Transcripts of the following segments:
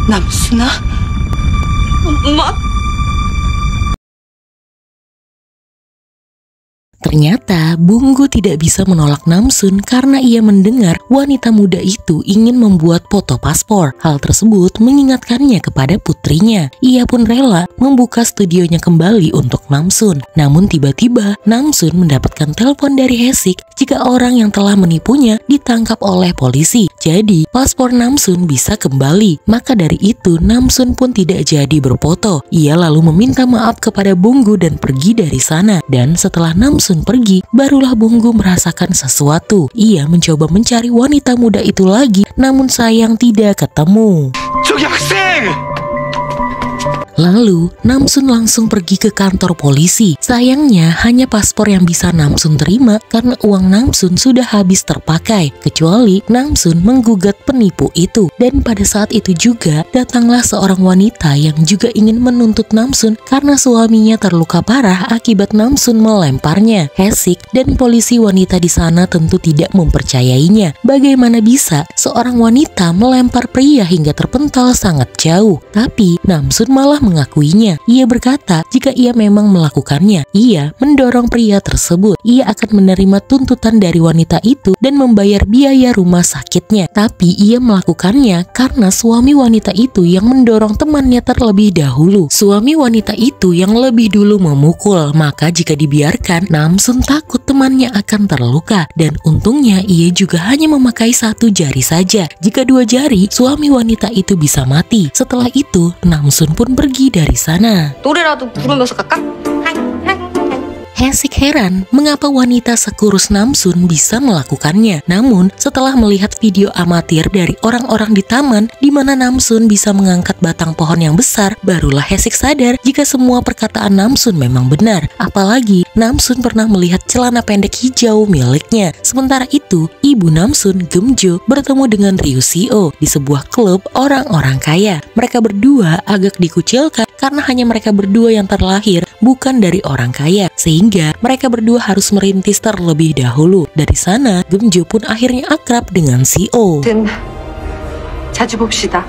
남순아? 엄마? Ternyata Bunggu tidak bisa menolak Namsun karena ia mendengar wanita muda itu ingin membuat foto paspor. Hal tersebut mengingatkannya kepada putrinya. Ia pun rela membuka studionya kembali untuk Namsun. Namun tiba-tiba Namsun mendapatkan telepon dari Haesik jika orang yang telah menipunya ditangkap oleh polisi. Jadi paspor Namsun bisa kembali. Maka dari itu Namsun pun tidak jadi berfoto. Ia lalu meminta maaf kepada Bunggu dan pergi dari sana. Dan setelah Namsun pergi, barulah Bunggu merasakan sesuatu. Ia mencoba mencari wanita muda itu lagi, namun sayang tidak ketemu. 저기 학생! Lalu, Namsun langsung pergi ke kantor polisi. Sayangnya, hanya paspor yang bisa Namsun terima karena uang Namsun sudah habis terpakai. Kecuali Namsun menggugat penipu itu. Dan pada saat itu juga, datanglah seorang wanita yang juga ingin menuntut Namsun karena suaminya terluka parah akibat Namsun melemparnya. Haesik dan polisi wanita di sana tentu tidak mempercayainya. Bagaimana bisa seorang wanita melempar pria hingga terpental sangat jauh? Tapi, Namsun malah mengakuinya. Ia berkata jika ia memang melakukannya. Ia mendorong pria tersebut. Ia akan menerima tuntutan dari wanita itu dan membayar biaya rumah sakitnya. Tapi ia melakukannya karena suami wanita itu yang mendorong temannya terlebih dahulu. Suami wanita itu yang lebih dulu memukul. Maka jika dibiarkan, Namsun takut temannya akan terluka. Dan untungnya ia juga hanya memakai satu jari saja. Jika dua jari, suami wanita itu bisa mati. Setelah itu, Namsun pun pergi dari sana. 노래라도 부르면서 갈까? Haesik heran mengapa wanita sekurus Namsun bisa melakukannya. Namun setelah melihat video amatir dari orang-orang di taman di mana Namsun bisa mengangkat batang pohon yang besar, barulah Haesik sadar jika semua perkataan Namsun memang benar. Apalagi Namsun pernah melihat celana pendek hijau miliknya. Sementara itu, ibu Namsun, Geumjo, bertemu dengan Ryu Seo di sebuah klub orang-orang kaya. Mereka berdua agak dikucilkan karena hanya mereka berdua yang terlahir bukan dari orang kaya, sehingga mereka berdua harus merintis terlebih dahulu. Dari sana, Geumjo pun akhirnya akrab dengan Seo. 자주 봅시다.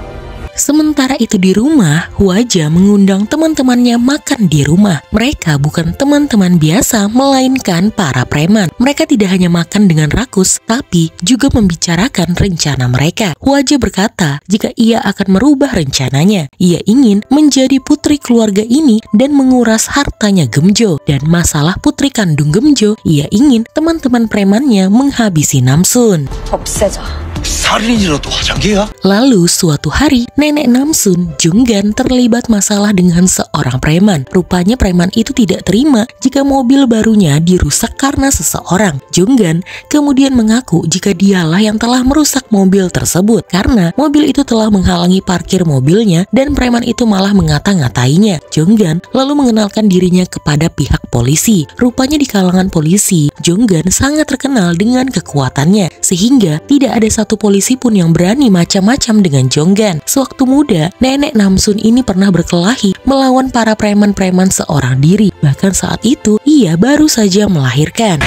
Sementara itu di rumah, Hwaja mengundang teman-temannya makan di rumah. Mereka bukan teman-teman biasa, melainkan para preman. Mereka tidak hanya makan dengan rakus, tapi juga membicarakan rencana mereka. Hwaja berkata jika ia akan merubah rencananya. Ia ingin menjadi putri keluarga ini dan menguras hartanya Geumjo. Dan masalah putri kandung Geumjo, ia ingin teman-teman premannya menghabisi Namsun. 없애자. 살인이라도 화장계야? Lalu suatu hari, nenek Namsun, Junggan, terlibat masalah dengan seorang preman. Rupanya preman itu tidak terima jika mobil barunya dirusak karena seseorang. Junggan kemudian mengaku jika dialah yang telah merusak mobil tersebut karena mobil itu telah menghalangi parkir mobilnya dan preman itu malah mengata-ngatainya. Junggan lalu mengenalkan dirinya kepada pihak polisi. Rupanya di kalangan polisi, Junggan sangat terkenal dengan kekuatannya sehingga tidak ada satu polisi pun yang berani macam-macam dengan Junggan. Sewaktu muda, nenek Namsun ini pernah berkelahi melawan para preman-preman seorang diri. Bahkan saat itu, ia baru saja melahirkan.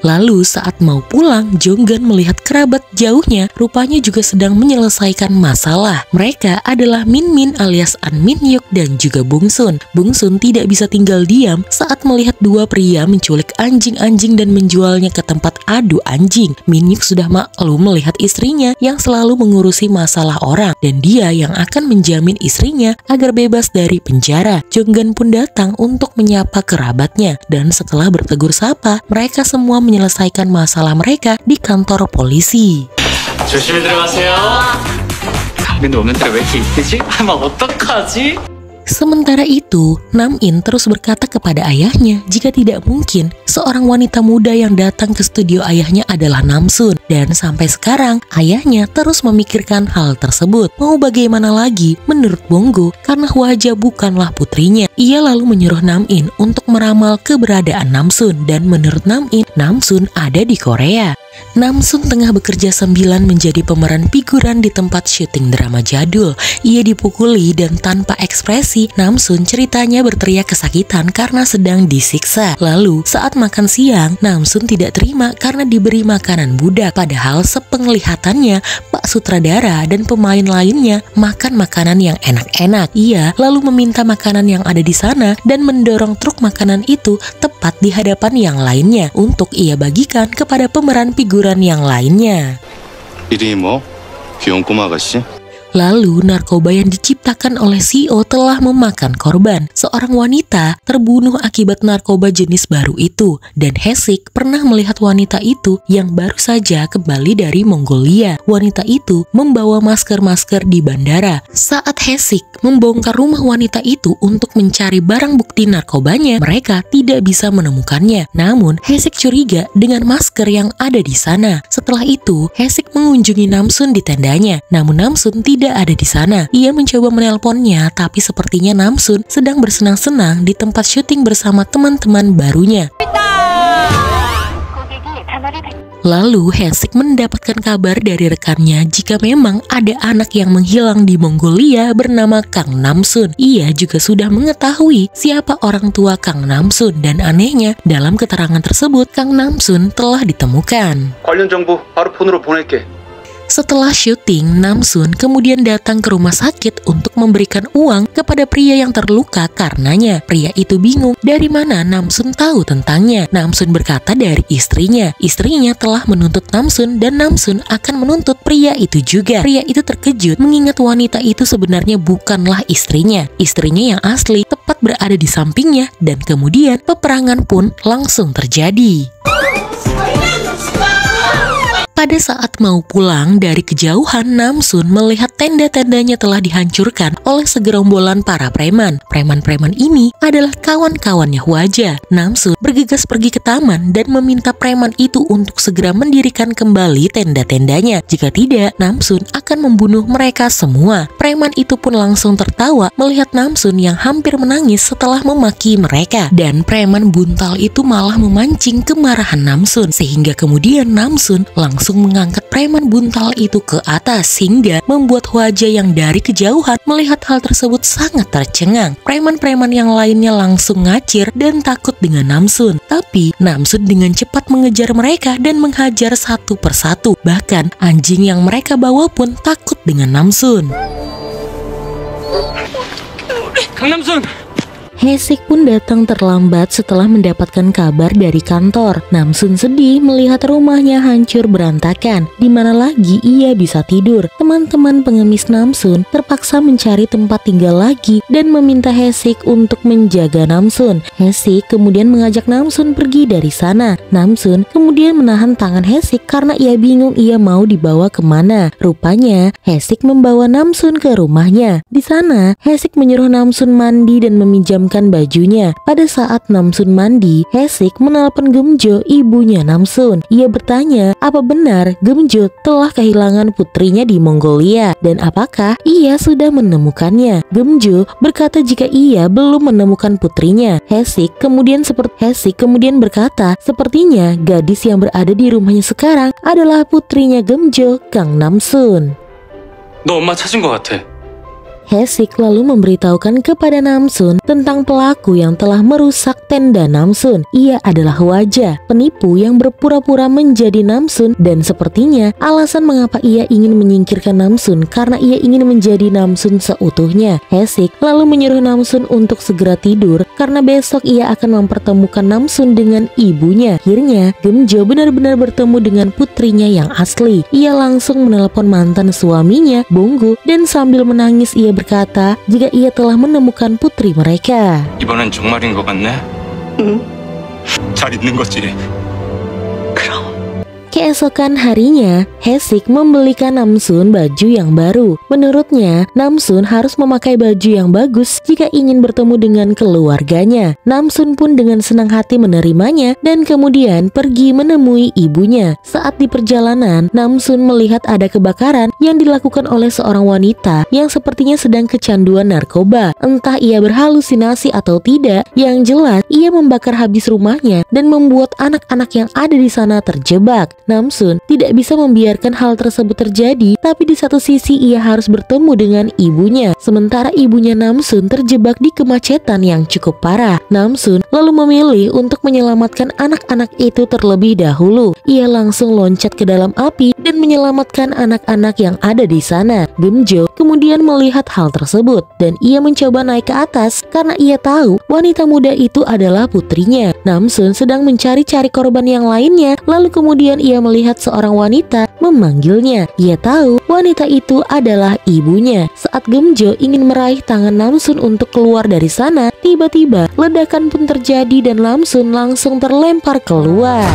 Lalu saat mau pulang, Junggan melihat kerabat jauhnya rupanya juga sedang menyelesaikan masalah. Mereka adalah Min Min alias An Min Hyuk dan juga Bungsun. Bungsun tidak bisa tinggal diam saat melihat dua pria menculik anjing-anjing dan menjualnya ke tempat adu anjing. Min Hyuk sudah maklum melihat istrinya yang selalu mengurusi masalah orang dan dia yang akan menjamin istrinya agar bebas dari penjara. Junggan pun datang untuk menyapa kerabatnya dan setelah bertegur sapa, mereka semua menyelesaikan masalah mereka di kantor polisi. 조심히 들어가세요. 근데 오늘따라 왜 이렇게 이쁘지? 막 어떡하지? Sementara itu, Nam-in terus berkata kepada ayahnya jika tidak mungkin seorang wanita muda yang datang ke studio ayahnya adalah Namsun. Dan sampai sekarang, ayahnya terus memikirkan hal tersebut. Mau bagaimana lagi menurut Bonggo karena Hwaja bukanlah putrinya. Ia lalu menyuruh Nam-in untuk meramal keberadaan Namsun. Dan menurut Nam-in, Namsun ada di Korea. Namsun tengah bekerja sambilan menjadi pemeran figuran di tempat syuting drama jadul. Ia dipukuli dan tanpa ekspresi, Namsun ceritanya berteriak kesakitan karena sedang disiksa. Lalu saat makan siang, Namsun tidak terima karena diberi makanan budak. Padahal sepenglihatannya Pak Sutradara dan pemain lainnya makan makanan yang enak-enak. Ia lalu meminta makanan yang ada di sana dan mendorong truk makanan itu tepat di hadapan yang lainnya untuk ia bagikan kepada pemeran figuran yang lainnya. 이름이 뭐? 귀여운 꼬마 아가씨? Lalu narkoba yang diciptakan oleh CEO telah memakan korban. Seorang wanita terbunuh akibat narkoba jenis baru itu, dan Hesik pernah melihat wanita itu yang baru saja kembali dari Mongolia. Wanita itu membawa masker-masker di bandara. Saat Hesik membongkar rumah wanita itu untuk mencari barang bukti narkobanya, mereka tidak bisa menemukannya. Namun Hesik curiga dengan masker yang ada di sana. Setelah itu Hesik mengunjungi Namsun di tendanya. Namun Namsun tidak ada di sana. Ia mencoba menelponnya, tapi sepertinya Namsun sedang bersenang-senang di tempat syuting bersama teman-teman barunya. Lalu Hesik mendapatkan kabar dari rekannya jika memang ada anak yang menghilang di Mongolia bernama Kang Namsun. Ia juga sudah mengetahui siapa orang tua Kang Namsun, dan anehnya dalam keterangan tersebut Kang Namsun telah ditemukan. 관련 정보 바로 폰으로 보낼게. Setelah syuting, Namsun kemudian datang ke rumah sakit untuk memberikan uang kepada pria yang terluka karenanya. Pria itu bingung dari mana Namsun tahu tentangnya. Namsun berkata dari istrinya. Istrinya telah menuntut Namsun dan Namsun akan menuntut pria itu juga. Pria itu terkejut mengingat wanita itu sebenarnya bukanlah istrinya. Istrinya yang asli tepat berada di sampingnya, dan kemudian peperangan pun langsung terjadi. Pada saat mau pulang dari kejauhan, Namsun melihat tenda-tendanya telah dihancurkan oleh segerombolan para preman. Preman-preman ini adalah kawan-kawannya Hwaja. Namsun bergegas pergi ke taman dan meminta preman itu untuk segera mendirikan kembali tenda-tendanya. Jika tidak, Namsun akan membunuh mereka semua. Preman itu pun langsung tertawa melihat Namsun yang hampir menangis setelah memaki mereka. Dan preman buntal itu malah memancing kemarahan Namsun, sehingga kemudian Namsun langsung mengangkat preman buntal itu ke atas hingga membuat Hwaja yang dari kejauhan melihat hal tersebut sangat tercengang. Preman-preman yang lainnya langsung ngacir dan takut dengan Namsun. Tapi Namsun dengan cepat mengejar mereka dan menghajar satu persatu. Bahkan anjing yang mereka bawa pun takut dengan Namsun. Kang Namsun! Hesik pun datang terlambat setelah mendapatkan kabar dari kantor. Namsun sedih melihat rumahnya hancur berantakan. Di mana lagi ia bisa tidur? Teman-teman pengemis Namsun terpaksa mencari tempat tinggal lagi dan meminta Hesik untuk menjaga Namsun. Hesik kemudian mengajak Namsun pergi dari sana. Namsun kemudian menahan tangan Hesik karena ia bingung ia mau dibawa kemana. Rupanya Hesik membawa Namsun ke rumahnya. Di sana Hesik menyuruh Namsun mandi dan meminjam bajunya. Pada saat Namsun mandi, Hesik menelpon Gemjo, ibunya Namsun. Ia bertanya apa benar Gemjo telah kehilangan putrinya di Mongolia dan apakah ia sudah menemukannya. Gemjo berkata jika ia belum menemukan putrinya. Hesik kemudian berkata sepertinya gadis yang berada di rumahnya sekarang adalah putrinya Gemjo, Kang Namsun. 너 엄마 찾은 것 같아. Hesik lalu memberitahukan kepada Namsun tentang pelaku yang telah merusak tenda Namsun. Ia adalah Hwaja, penipu yang berpura-pura menjadi Namsun, dan sepertinya alasan mengapa ia ingin menyingkirkan Namsun karena ia ingin menjadi Namsun seutuhnya. Hesik lalu menyuruh Namsun untuk segera tidur karena besok ia akan mempertemukan Namsun dengan ibunya. Akhirnya Gemjo benar-benar bertemu dengan putrinya yang asli. Ia langsung menelpon mantan suaminya, Bonggu, dan sambil menangis ia berkata jika ia telah menemukan putri mereka. 이번엔 정말인 것 같네. 응. 잘 있는 거지? Keesokan harinya, Hesik membelikan Namsun baju yang baru. Menurutnya, Namsun harus memakai baju yang bagus jika ingin bertemu dengan keluarganya. Namsun pun dengan senang hati menerimanya dan kemudian pergi menemui ibunya. Saat di perjalanan, Namsun melihat ada kebakaran yang dilakukan oleh seorang wanita yang sepertinya sedang kecanduan narkoba. Entah ia berhalusinasi atau tidak, yang jelas ia membakar habis rumahnya dan membuat anak-anak yang ada di sana terjebak. Namsun tidak bisa membiarkan hal tersebut terjadi, tapi di satu sisi ia harus bertemu dengan ibunya. Sementara ibunya Namsun terjebak di kemacetan yang cukup parah. Namsun lalu memilih untuk menyelamatkan anak-anak itu terlebih dahulu. Ia langsung loncat ke dalam api dan menyelamatkan anak-anak yang ada di sana. Geumjo kemudian melihat hal tersebut dan ia mencoba naik ke atas karena ia tahu wanita muda itu adalah putrinya. Namsun sedang mencari-cari korban yang lainnya, lalu kemudian ia melihat seorang wanita memanggilnya. Ia tahu wanita itu adalah ibunya. Saat Geumjo ingin meraih tangan Namsun untuk keluar dari sana, tiba-tiba ledakan pun terjadi dan Namsun langsung terlempar keluar.